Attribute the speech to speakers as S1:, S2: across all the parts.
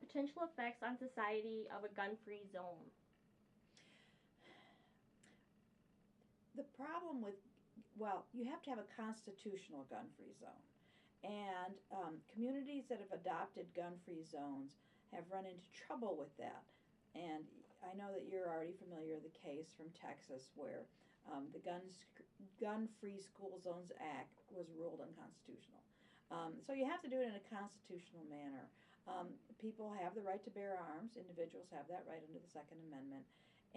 S1: potential effects on society of a gun-free zone?
S2: The problem with, well, you have to have a constitutional gun-free zone. And communities that have adopted gun-free zones have run into trouble with that. And I know that you're already familiar with the case from Texas where the Gun-Free School Zones Act was ruled unconstitutional. So you have to do it in a constitutional manner. People have the right to bear arms. Individuals have that right under the Second Amendment.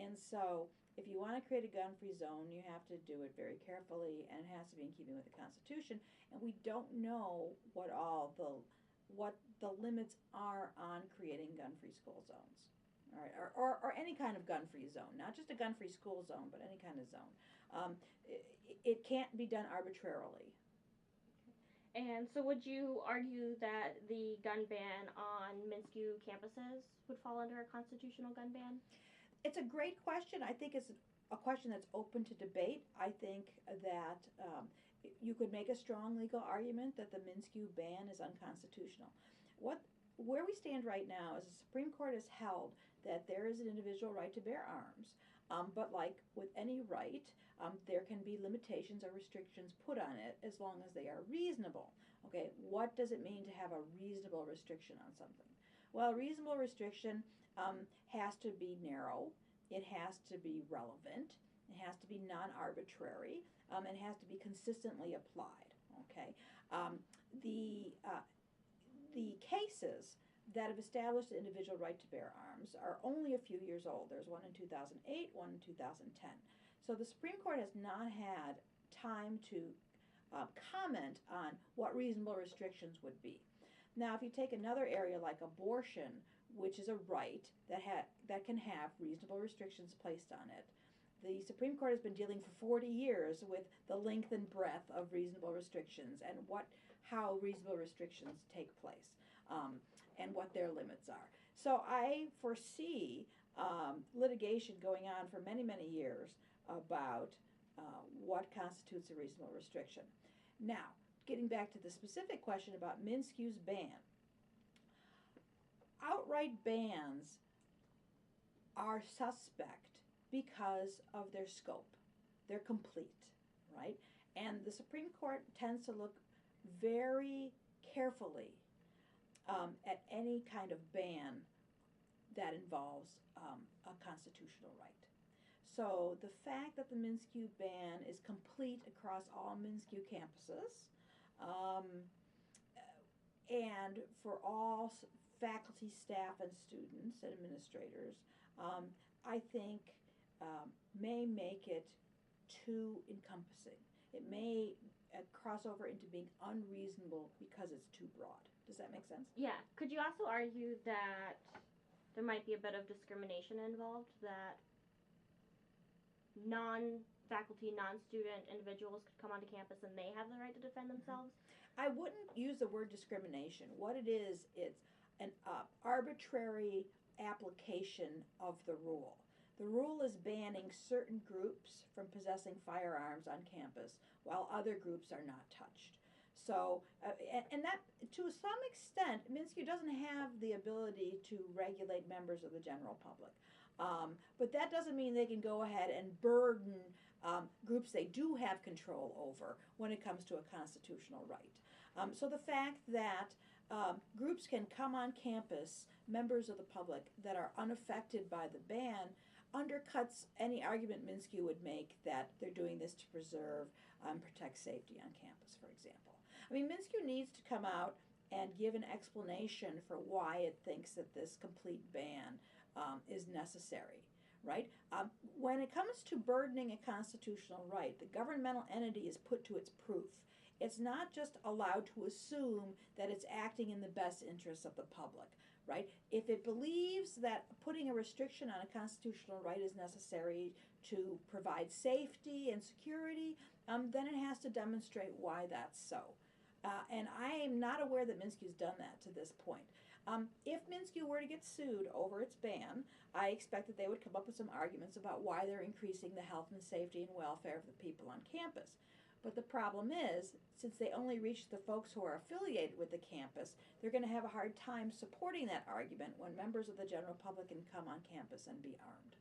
S2: And so if you want to create a gun-free zone, you have to do it very carefully, and it has to be in keeping with the Constitution. And we don't know what the limits are on creating gun-free school zones. All right, or any kind of gun-free zone, not just a gun-free school zone, but any kind of zone. It can't be done arbitrarily.
S1: And so would you argue that the gun ban on MNSCU campuses would fall under a constitutional gun ban?
S2: It's a great question. I think it's a question that's open to debate. I think that you could make a strong legal argument that the MNSCU ban is unconstitutional. Where we stand right now is the Supreme Court has held that there is an individual right to bear arms. But like with any right, there can be limitations or restrictions put on it as long as they are reasonable. Okay, what does it mean to have a reasonable restriction on something? Well, a reasonable restriction has to be narrow, it has to be relevant, it has to be non-arbitrary, it has to be consistently applied. Okay, the cases that have established the individual right to bear arms are only a few years old. There's one in 2008, one in 2010. So the Supreme Court has not had time to comment on what reasonable restrictions would be. Now, if you take another area like abortion, which is a right that can have reasonable restrictions placed on it, the Supreme Court has been dealing for 40 years with the length and breadth of reasonable restrictions and how reasonable restrictions take place and what their limits are. So I foresee litigation going on for many, many years about what constitutes a reasonable restriction. Now, getting back to the specific question about MNSCU's ban, outright bans are suspect because of their scope. They're complete, right? And the Supreme Court tends to look very carefully at any kind of ban that involves a constitutional right. So the fact that the MNSCU ban is complete across all MNSCU campuses and for all faculty, staff, and students and administrators, I think may make it too encompassing. It may cross over into being unreasonable because it's too broad. Does that make sense?
S1: Yeah. Could you also argue that there might be a bit of discrimination involved, that non-faculty, non-student individuals could come onto campus and they have the right to defend themselves?
S2: I wouldn't use the word discrimination. What it is, it's an arbitrary application of the rule. The rule is banning certain groups from possessing firearms on campus while other groups are not touched. So, and that, to some extent, MNSCU doesn't have the ability to regulate members of the general public. But that doesn't mean they can go ahead and burden groups they do have control over when it comes to a constitutional right. So the fact that groups can come on campus, members of the public, that are unaffected by the ban, undercuts any argument MNSCU would make that they're doing this to preserve and protect safety on campus, for example. I mean, MNSCU needs to come out and give an explanation for why it thinks that this complete ban is necessary, right? When it comes to burdening a constitutional right, the governmental entity is put to its proof. It's not just allowed to assume that it's acting in the best interests of the public, right? If it believes that putting a restriction on a constitutional right is necessary to provide safety and security, then it has to demonstrate why that's so. And I am not aware that MNSCU's done that to this point. If MNSCU were to get sued over its ban, I expect that they would come up with some arguments about why they're increasing the health and safety and welfare of the people on campus. But the problem is, since they only reach the folks who are affiliated with the campus, they're going to have a hard time supporting that argument when members of the general public can come on campus and be armed.